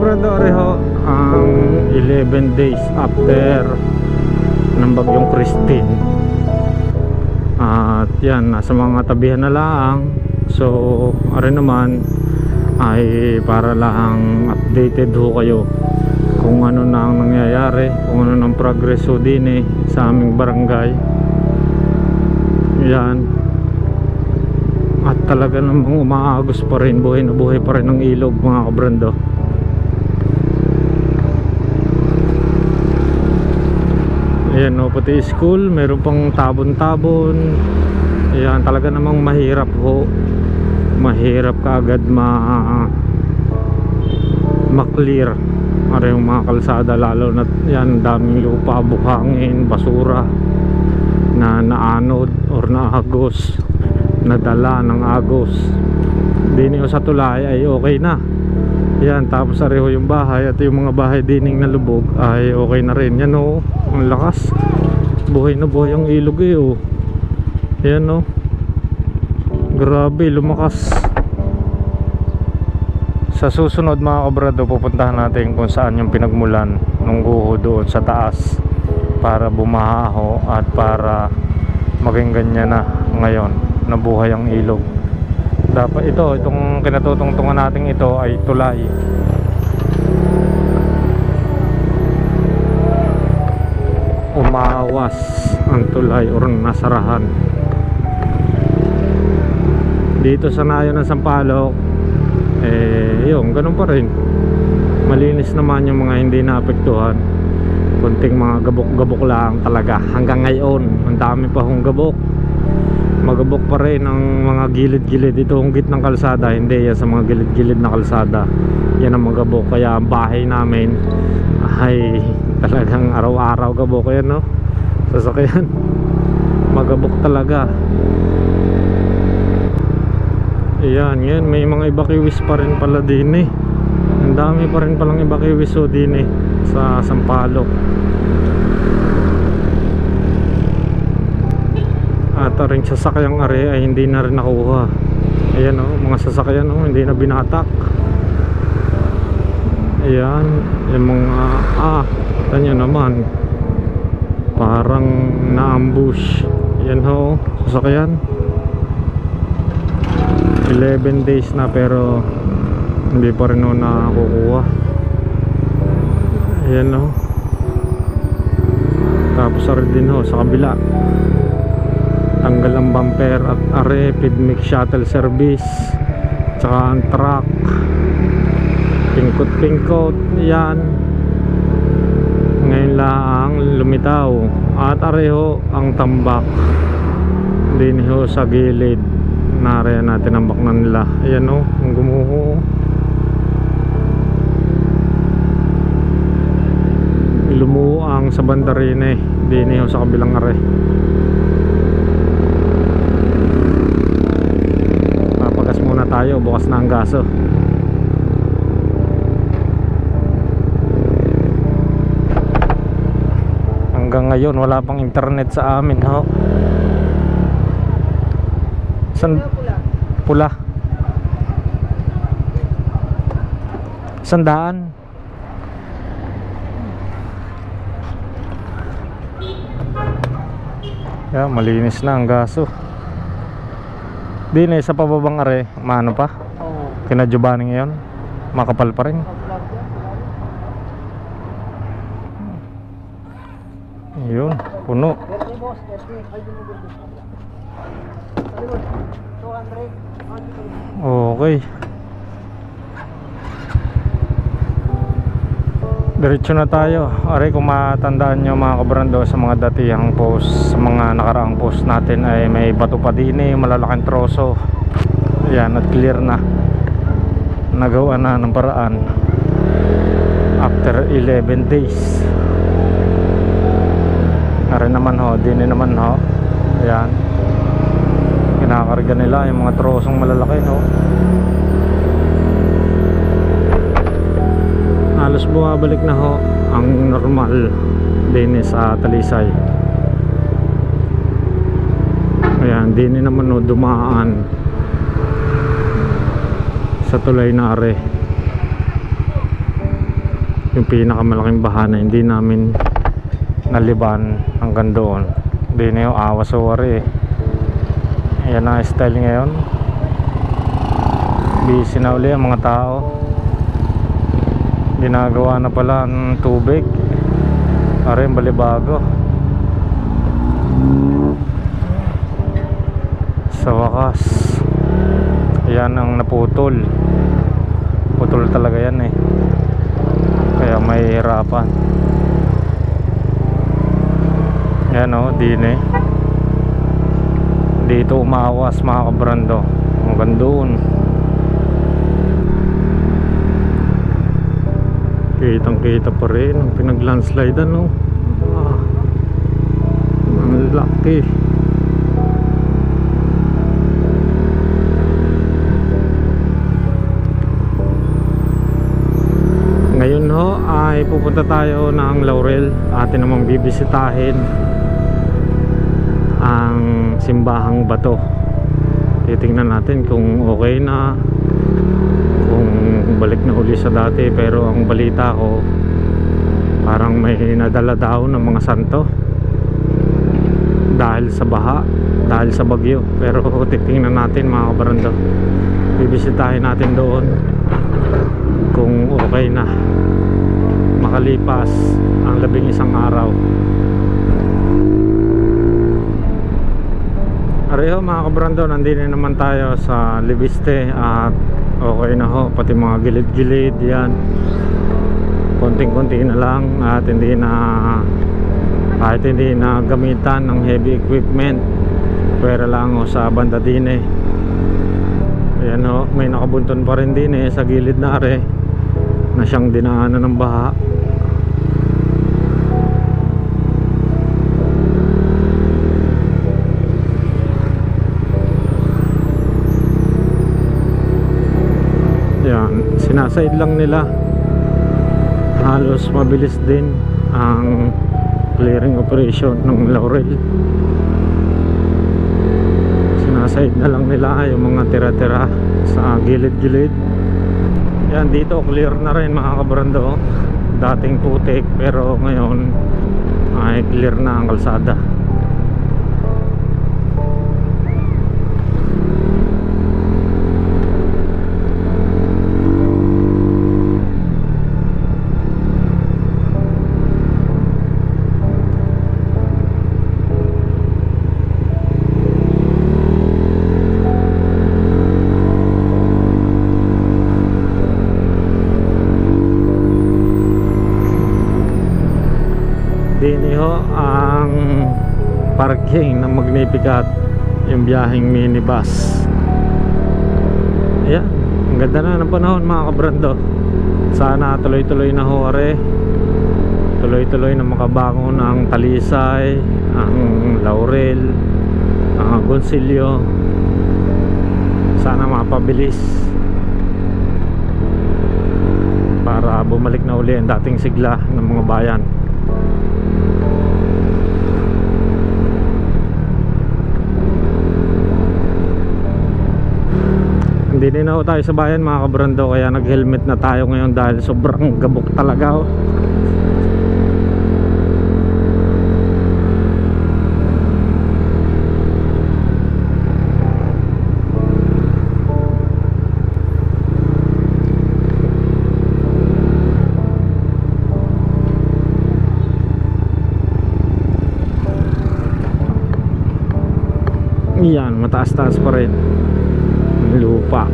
kabrado, reho ang 11 days after ng bagyong Christine. At yan, nasa mga tabihan na lang. So are naman ay para lang updated ho kayo kung ano na ang nangyayari, kung ano ng progreso din sa aming barangay. Yan. At talaga namang umaagos pa rin, buhay na buhay pa rin ang ilog, mga kabrando. Ayan o, pati school meron pang tabon-tabon. Ayan, talaga namang mahirap ho. Mahirap kaagad ma-clear yung mga kalsada, lalo na yan, daming lupa, buhangin, basura na naanod or naagos, nadala ng agos. Dini o sa tulay ay okay na. Yan, tapos areho yung bahay at yung mga bahay dining nalubog ay okay na rin. Yan o, ang lakas. Buhay na buhay ang ilog o. Yan o. Grabe, lumakas. Sa susunod mga kabrado, pupuntahan natin kung saan yung pinagmulan ng guho doon sa taas para bumaho at para maging ganyan na ngayon nabuhay ang ilog. Dapat itong kinatutungtungan natin ito ay tulay. Umawas ang tulay or nasarahan. Dito sa nayon ng Sampaloc, yun, ganun pa rin. Malinis naman yung mga hindi naapektuhan. Kunting mga gabok-gabok lang talaga. Hanggang ngayon, ang dami pa hong gabok. Magabok pa rin ang mga gilid-gilid. Ito ang gitnang kalsada, hindi yan sa mga gilid-gilid na kalsada. Yan ang magabok. Kaya ang bahay namin ay talagang araw-araw gabok. Yan, no? Sasakyan. Magabok talaga. Ayan, yan, may mga evacuees pa rin pala din Ang dami pa rin palang evacuees din sa Sampaloc. At rin sasakyang are ay hindi na rin nakuha. Ayan o, mga sasakyan o, hindi na binatak. Ayan, yung mga tanyo naman parang na-ambush. Ayan o, sasakyan. 11 days na pero hindi pa rin nakukuha. Ayan o. Tapos rin din ho sa kabila, tanggal ang bumper at are PIDMIC shuttle service, tsaka ang truck pingkot-pingkot. Yan, ngayon lang lumitaw. At areho ang tambak din ho sa gilid. Nariyan natin ang baknan nila. Ayan o, ang gumuho. Lumuang sa bandarine din sa kabilang are. Papagas muna tayo, bukas na ang gaso. Hanggang ngayon wala pang internet sa amin ho. Pula. Sandaan. Yeah, malinis na ang gaso. Dine sa pababang are, maano pa? Kinadjubani ngayon. Makapal pa rin. Yun, puno. Okay. Diretso na tayo. Aray, kung matandaan nyo mga kabrando, sa mga datihang post, sa mga nakaraang post natin ay may bato pa din malalaking troso. Ayan, at clear na. Nagawa na ng paraan after 11 days. Aray naman ho, din naman ho. Ayan, kinakarga nila yung mga trosong malalaki ho. Halos bumabalik na ho ang normal din sa Talisay. Ayan, din naman ho dumaan sa tulay na are. yung pinakamalaking baha na hindi namin naliban hanggang doon. Hindi na yung awas o wari eh. Ayan ang style ngayon. Busy na uli ang mga tao. Ginagawa na pala ng tubig para yung balibago. Sa wakas, yan ang naputol. Putol talaga yan eh, kaya may hirapan. Yan o, dine dito umawas mga kabrando hanggang doon. Kitang kita pa rin ang pinag-landslide ano. Ang laki. Ngayon ho ay pupunta tayo ng Laurel. Atin namang bibisitahin ang simbahang bato. Titingnan natin kung okay na, kung balik na uli sa dati. Pero ang balita ko parang may nadala daw ng mga santo dahil sa baha, dahil sa bagyo. Pero titingnan natin mga kabarando. Bibisitahin natin doon kung okay na makalipas ang 11 araw. Areho mga kabrando, nandito naman tayo sa Libiste at okay na ho, pati mga gilid-gilid yan konting-konti na lang at hindi na, kahit hindi na gamitan ng heavy equipment, pwera lang ho sa banda din eh. Ayan ho, may nakabunton pa rin din eh sa gilid na are na siyang dinaanan ng baha. Yan, sinasaid lang nila. Halos mabilis din ang clearing operation ng Laurel. Sinasaid na lang nila yung mga tira-tira sa gilid-gilid. Yan, dito clear na rin mga kabrando. Dating putik pero ngayon ay clear na ang kalsada. Diniho ang parking ng Magnificat, yung biyaheng minibus. Ayan, ang ganda na ng panahon mga kabrando. Sana tuloy-tuloy na huwari, tuloy-tuloy na makabango ng Talisay, ang Laurel, ang Agoncillo. Sana mapabilis para bumalik na uli ang dating sigla ng mga bayan. Hindi din ako tayo sa bayan mga kabrando, kaya nag helmet na tayo ngayon dahil sobrang gabok talaga oh. Yan, mataas-taas pa rin lupa.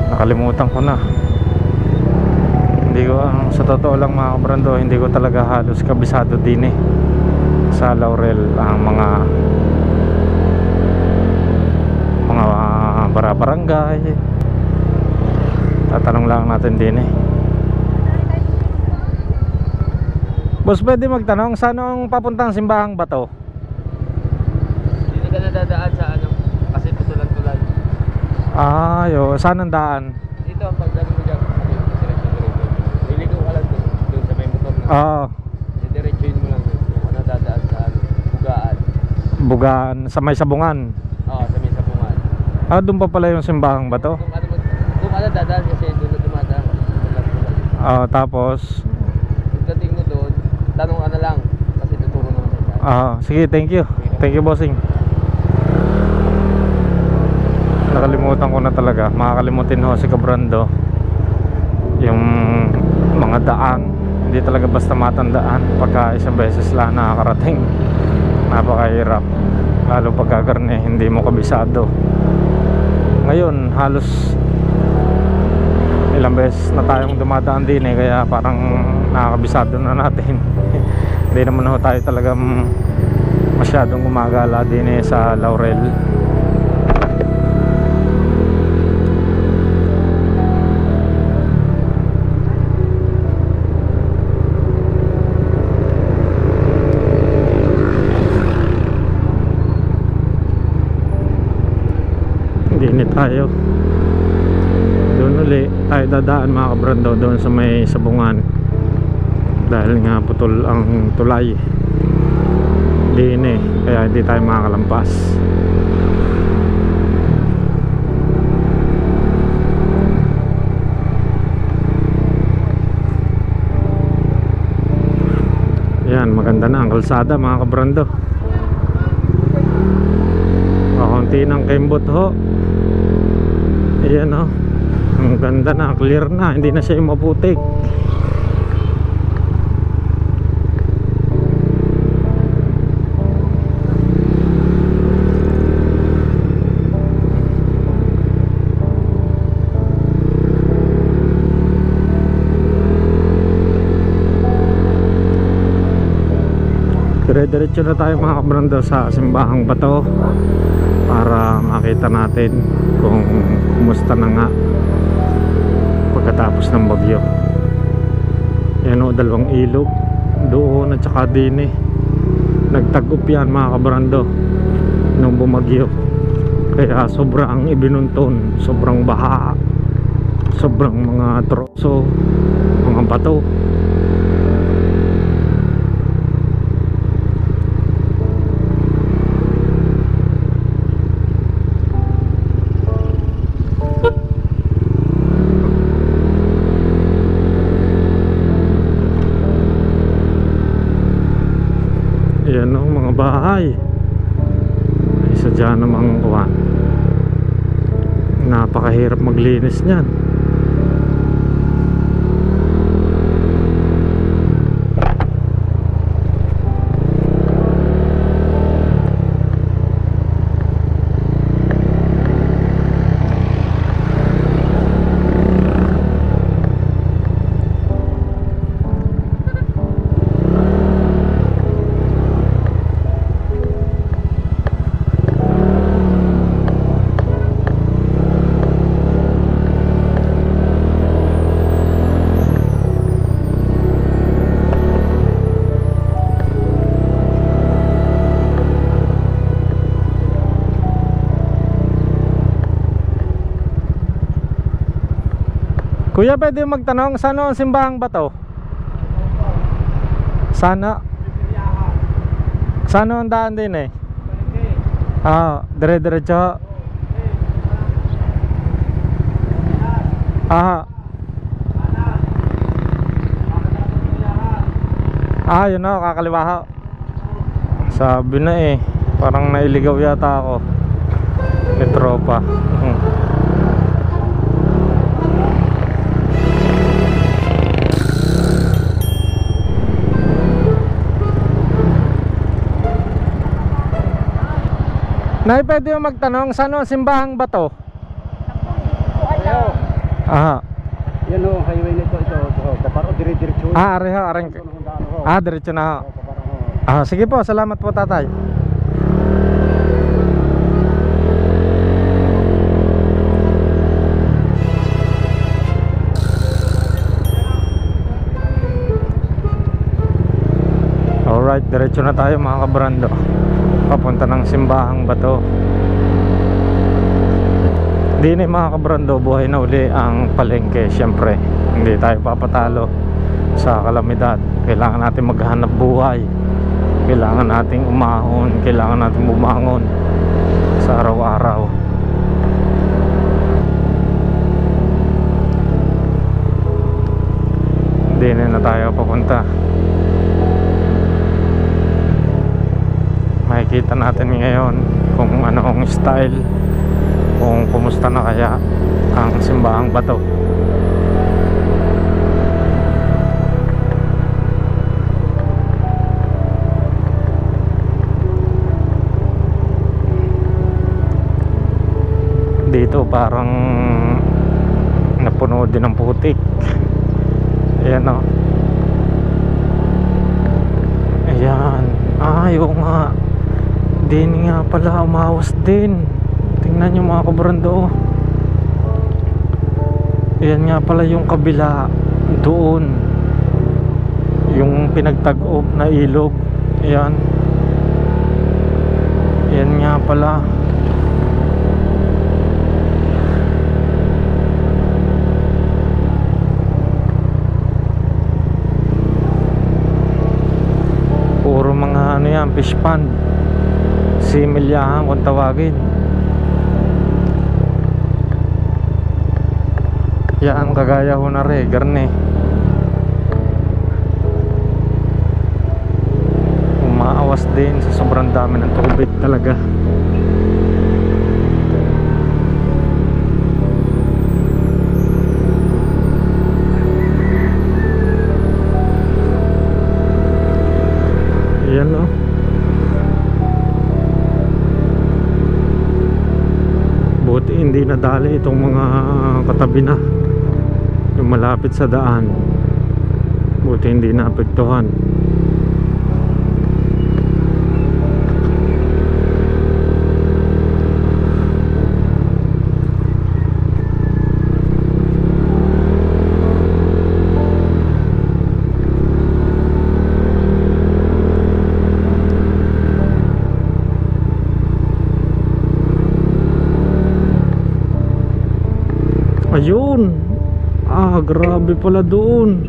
Nakalimutan ko na. Hindi ko, sa totoo lang mga kabrando, hindi ko talaga halos kabisado din eh sa Laurel ang mga barangay. Tatanong lang natin din eh. Boss, pwede magtanong, saan ang papuntang simbahang bato? Dito ka nadadaan sa ano, kasi tutulan-tulan. Ah, yo, saan ang daan? Dito, pag dami mo dyan, dito, liligaw ka lang doon sa may motor na. Ah, diretsuhin mo lang yun. Kung ano dadaan sa Bugaan. Bugaan sa may Sabungan. Oo, sa may Sabungan. Ah, doon pa pala yung simbahang bato. Kung ano dadaan kasi doon na dumadaan. Ah, tapos Pagdating mo doon, tanong ka na lang. Kasi tuturo naman tayo. sige, thank you. Thank you, bossing. Nakalimutan ko na talaga. Makakalimutin ho si Kabrando yung mga daan. Hindi talaga basta matandaan pagka isang beses lang nakakarating. Napakahirap, lalo pagka garne hindi mo kabisado. Ngayon halos ilang beses na tayong dumadaan din kaya parang nakakabisado na natin. Hindi naman ho tayo talagang masyadong gumagala din sa Laurel. Hindi tayo doon uli tayo dadaan mga kabrando, doon sa may Sabungan, dahil nga putol ang tulay din kaya hindi tayo makakalampas. Yan, maganda na ang kalsada mga kabrando. Kaunti ng kembot ho. Ayan o, ang ganda na, clear na, hindi na siya yung maputik. Dire-diretso na tayo mga kabrando sa simbahang bato para makita natin kung kumusta na nga pagkatapos ng bagyo. Yan o, dalawang ilog doon at saka din nagtagup yan mga kabrando nung bumagyo, kaya sobrang ibinunton, sobrang baha, sobrang mga troso, mga bato. Yan o, mga bahay ay sadya namang kuwan, napakahirap maglinis niyan. Kuya, pwede magtanong, saan ang simbahang bato? Sana ang daan din dire-diretso. Yun o, kakaliwa ho. Sabi na parang nailigaw yata ako may tropa. Nay, pwede mo magtanong, saan ang simbahang bato? Yan o, highway nito, kaparo dire-diretso. Areho, diretso na ho. Sige po, salamat po tatay. Alright, diretso na tayo mga kabrando, papunta ng simbahang bato. Di na mga kabrando, buhay na uli ang palengke. Syempre hindi tayo papatalo sa kalamidad. Kailangan natin maghanap buhay, kailangan nating umahon, kailangan natin bumangon sa araw-araw. Hindi na tayo papunta. Makikita natin ngayon kung ano ang style, kung kumusta na kaya ang Simbahang Bato. Dito parang napuno din ng putik. Ayan o. Ayan. Ayaw nga. Din nga pala, umawas din. Tingnan nyo mga kabrando. Ayan nga pala yung kabila. Doon yung pinagtag-op na ilog. Ayan. Ayan nga pala. Puro mga ano yan, fish pond, similyahan kung tawagin. Yan, kagaya ho na rin, garne. Umaawas din sa sobrang dami ng tubig talaga. Yan o. Buti hindi nadali itong mga katabi na, yung malapit sa daan. Buti hindi naapektuhan. Ayun. Grabe pala doon.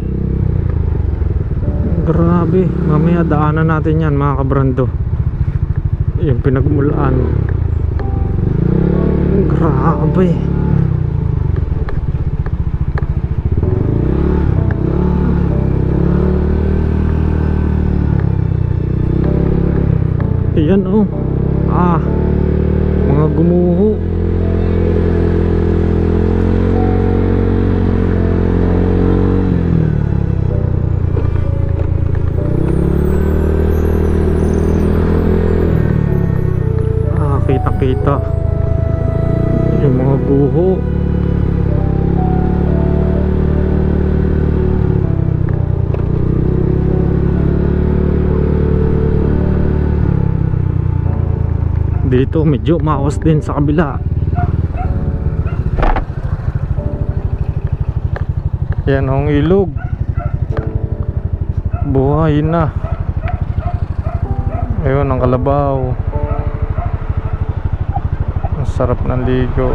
Grabe. Mamaya daanan natin yan mga kabrando. Yung pinagmulaan. Grabe. Ayan oh. Mga gumuho. Kita yung mga guho. Dito medyo maos din sa kabila. Yan ang ilog, buhay na. Ayun ang kalabaw. Sarap ng ligo.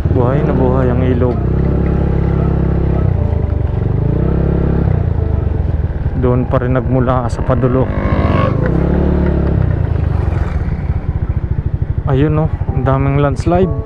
Buhay na buhay ang ilog. Doon pa rin nagmula sa padulo. Ayun oh, ang daming landslide.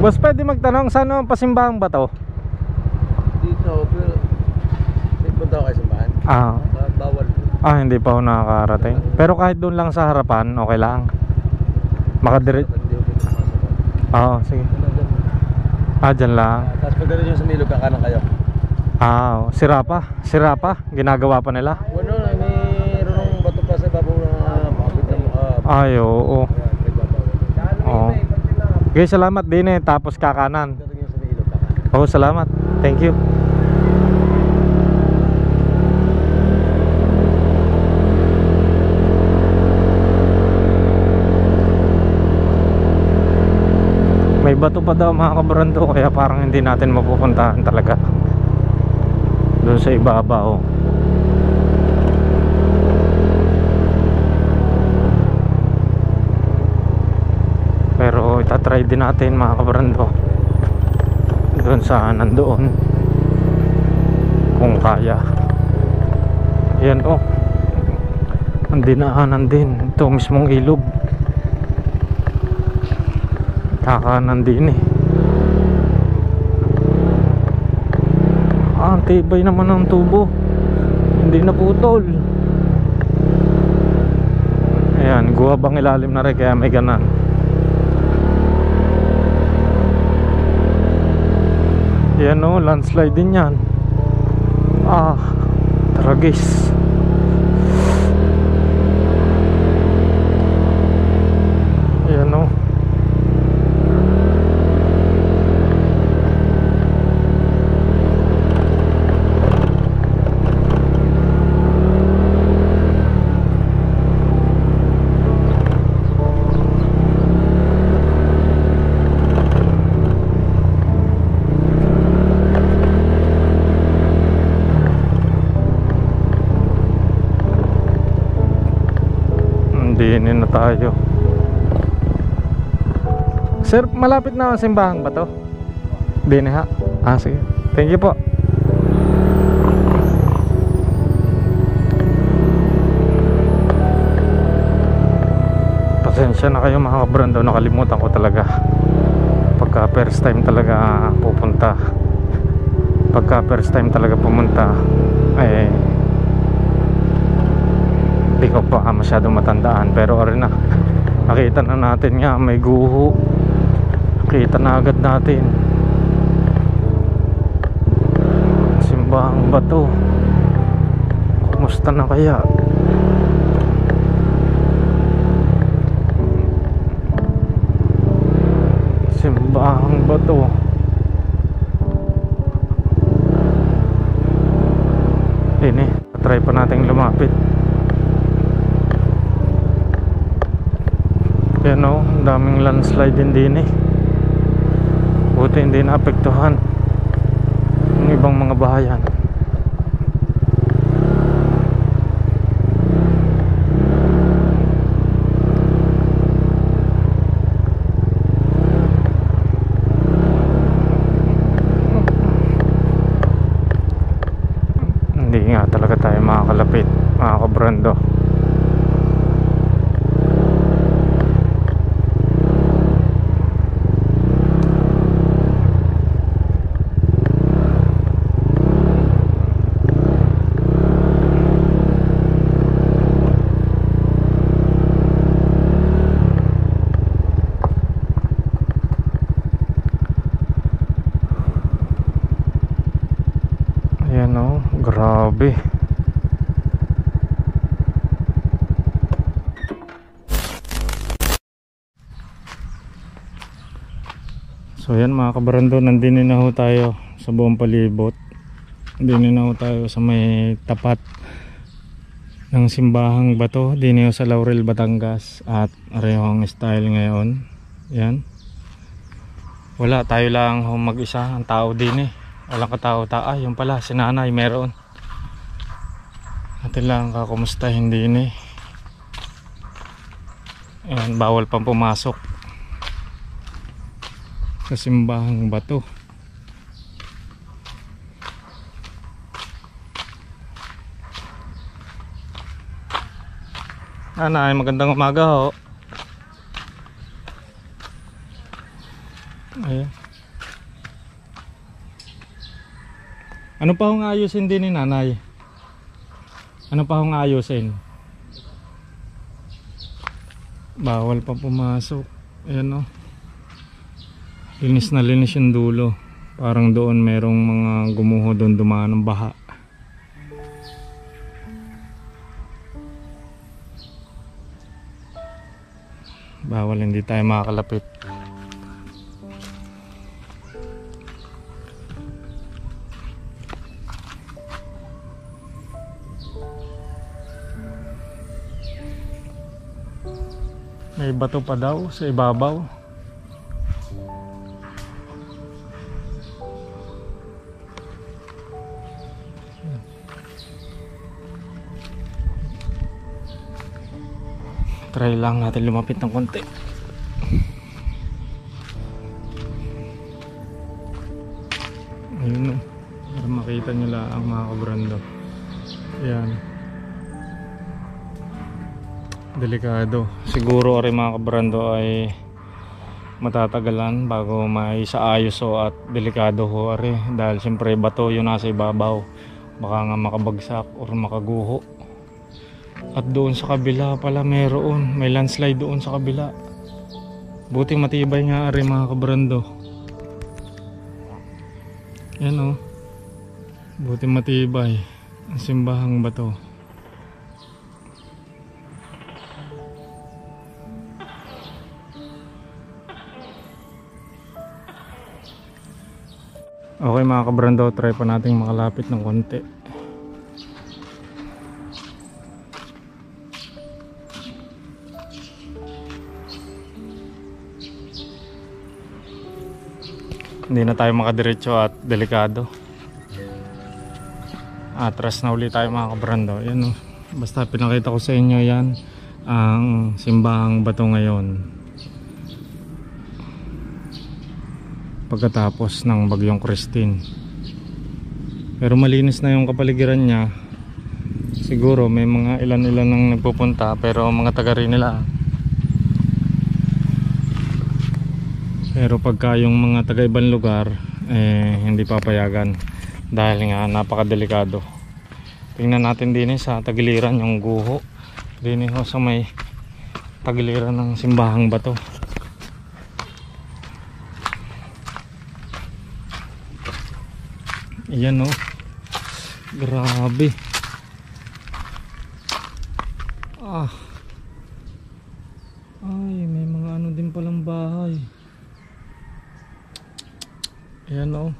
Boss, pwede magtanong saan ang Pasimbahang Bato? Dito, pero may punta ako kayo simbahan. Bawal. Hindi pa ako nakakarating. Pero kahit doon lang sa harapan, okay lang. Makadiret. Hindi ako pinapasok. Sige. Dyan lang. Tapos pag ganun yung sumilog, kakanan kayo. Sira pa. Ginagawa pa nila. Ano, mayroong bato pa sa babaw ng mapit na mukha. Ay, oo. Oo. Okay, salamat din eh. Tapos kakanan. Ganun yung sumilog, kakanan. Oo, salamat. Thank you. May bato pa daw mga kabrando, kaya parang hindi natin mapupuntahan talaga doon sa ibabaw. Pero itatry din natin mga kabrando doon sa nandoon kung kaya. Yan ang dinaanan din ito mismong ilog, kakanan din eh. Ang tibay naman ng tubo, hindi naputol. Ayan, guwabang ilalim na rin, kaya may ganan. Yan landslide din yan. Tragis. Yan Dinin na tayo. Sir, malapit na ang simbahan ba to? Dini ha? Sige. Thank you po. Pasensya na kayo mga kabrando, nakalimutan ko talaga. Pagka first time talaga pupunta, hindi ko pa masyadong matandaan. Pero rin na, nakita na natin nga may guho, nakita na agad natin simbahang bato. Kumusta na kaya? Simbahang bato. Ini, try pa natin lumapit. Yan daming landslide din eh. Buti hindi naapektuhan ng ibang mga bahayan. Hindi nga talaga tayo makakalapit mga kabrando. Grabe. So yan mga kabarando, nandinin na ho tayo sa buong palibot. Nandinin na ho tayo sa may tapat ng simbahang bato dito sa Laurel, Batangas. At areho ang style ngayon. Yan. Wala, tayo lang mag-isa ang tao din eh. Walang katao-tao. Yung pala, si nanay meron. Natin lang kakumustahin din eh. Ayan, bawal pang pumasok sa simbahang bato. Nanay, magandang umaga ho. Ayan. Ano pa hong ayusin din ni nanay? Ano pa hong ayusin? Bawal pa pumasok. Ayan Linis na linis yung dulo. Parang doon merong mga gumuho doon, dumaan ng baha. Bawal, hindi tayo makakalapit. May bato pa daw sa ibabaw. Try lang natin lumapit ng konti. Ayun, para makita nyo lang ang mga kabrando. Ayan. Delikado. Siguro rin mga kabrando ay matatagalan bago may saayos o at delikado ho rin. Dahil siyempre bato yun nasa ibabaw. Baka nga makabagsak o makaguho. At doon sa kabila pala meron. May landslide doon sa kabila. Buti matibay nga rin mga kabrando. Yan o. Buti matibay. Ang simbahang bato. Okay mga kabrando, try pa nating makalapit ng konti. Hindi na tayo makadiretso at delikado. Atras na uli tayo mga kabrando. Yan o. Basta pinakita ko sa inyo yan ang simbahang bato ngayon. Pagkatapos ng bagyong Christine. Pero malinis na yung kapaligiran niya. Siguro may mga ilan-ilan nang nagpupunta pero mga taga rin nila. Pero pagka yung mga taga ibang lugar hindi papayagan dahil nga napakadelikado. Tingnan natin din sa tagiliran yung guho. Din sa may tagiliran ng simbahang bato. Ayan o. Grabe. Ay, may mga ano din palang bahay. Ayan o.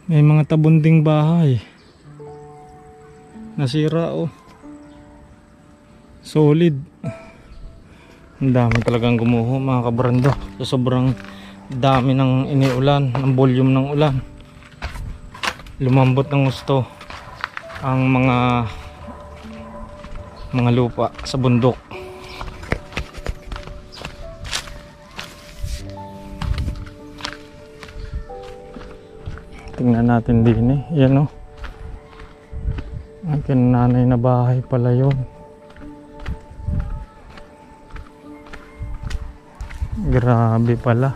May mga tabunding bahay. Nasira o. Solid. Ang dami talagang gumuho mga kabrando. So, sobrang dami ng iniulan, ng volume ng ulan. Lumambot ng gusto ang mga lupa sa bundok. Tingnan natin din yan o. Ang kinanay na bahay pala yun. Grabe pala.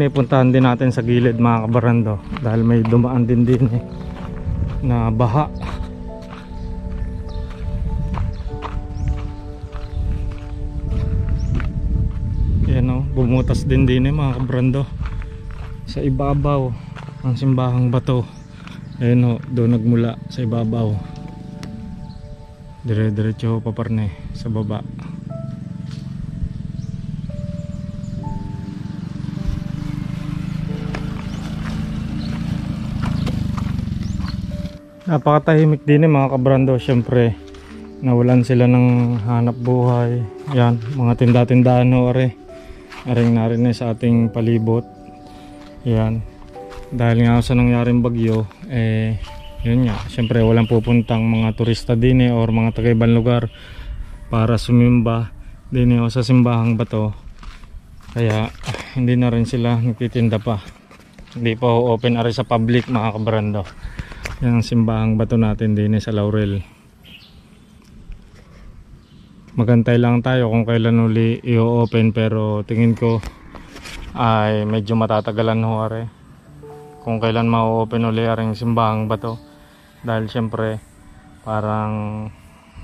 Puntahan din natin sa gilid mga kabarando dahil may dumaan din na baha. Yan o, bumutas din mga kabarando sa ibabaw ang simbahang bato. Ayan o, doon nagmula sa ibabaw, dire-diretso paparne sa baba. Napakatahimik din mga kabrando. Siyempre nawalan sila ng hanap buhay. Yan, mga tinda-tindahan o aring narin sa ating palibot. Yan, dahil nga sa nangyaring bagyo yun nga, siyempre walang pupuntang mga turista din or mga taga ibang lugar para sumimba din sa simbahang bato. Kaya hindi na rin sila nagtitinda pa. Hindi pa open sa public mga kabrando. Yan ang simbahang bato natin din sa Laurel. Magantay lang tayo kung kailan uli i-open, pero tingin ko ay medyo matatagalan ho are kung kailan ma-open uli aring simbahang bato, dahil syempre parang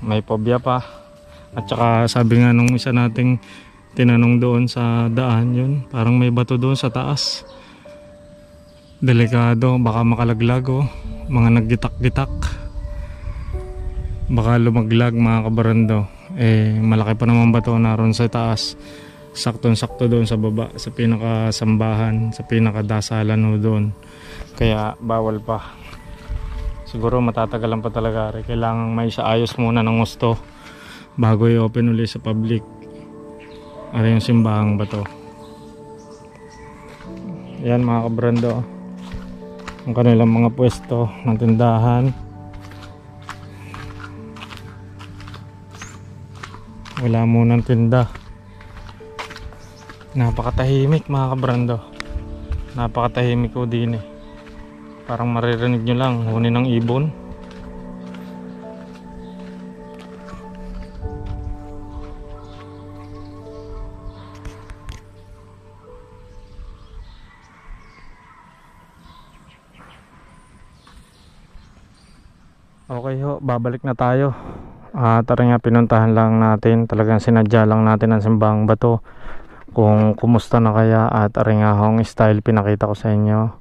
may pobya pa. At saka sabi nga nung isa nating tinanong doon sa daan, yun parang may bato doon sa taas, delikado, baka makalaglag oh. Mga naggitak-gitak, baka lumaglag mga kabarando. Malaki pa naman bato naroon sa taas, saktong-sakto doon sa baba, sa pinakasambahan, sa pinakadasalan ho doon. Kaya bawal pa. Siguro matatagalan pa talaga. Kailangan may isaayos muna ng gusto bago i-open ulit sa public. Ano yung simbahang bato. Yan mga kabrando, ang kanilang mga pwesto ng tindahan. Wala munang tinda. Napakatahimik mga kabrando. Napakatahimik ko din eh. Parang maririnig nyo lang huni ng ibon. Okay ho, babalik na tayo. Tara nga, pinuntahan lang natin, talagang sinadya lang natin ang simbahang bato kung kumusta na kaya, at aring ahong style pinakita ko sa inyo.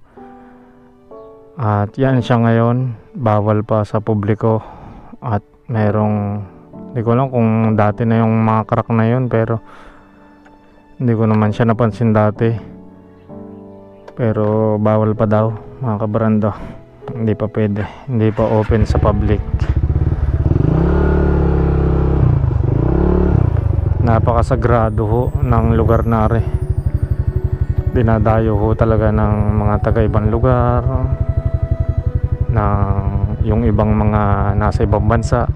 At yan siya ngayon, bawal pa sa publiko. At merong, hindi ko alam kung dati na yung mga crack na yun, pero hindi ko naman siya napansin dati. Pero bawal pa daw mga kabrando, hindi pa pwede, hindi pa open sa public. Napakasagrado ho ng lugar na rin. Dinadayo ho talaga ng mga taga-ibang lugar, ng yung ibang mga nasa ibang bansa.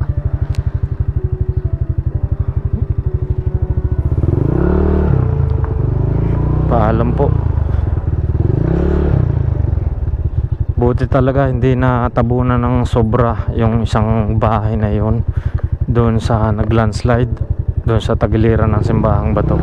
Paalam po. Buti talaga hindi na tabunan ng sobra yung isang bahay na yun doon sa naglandslide, doon sa tagiliran ng simbahang bato.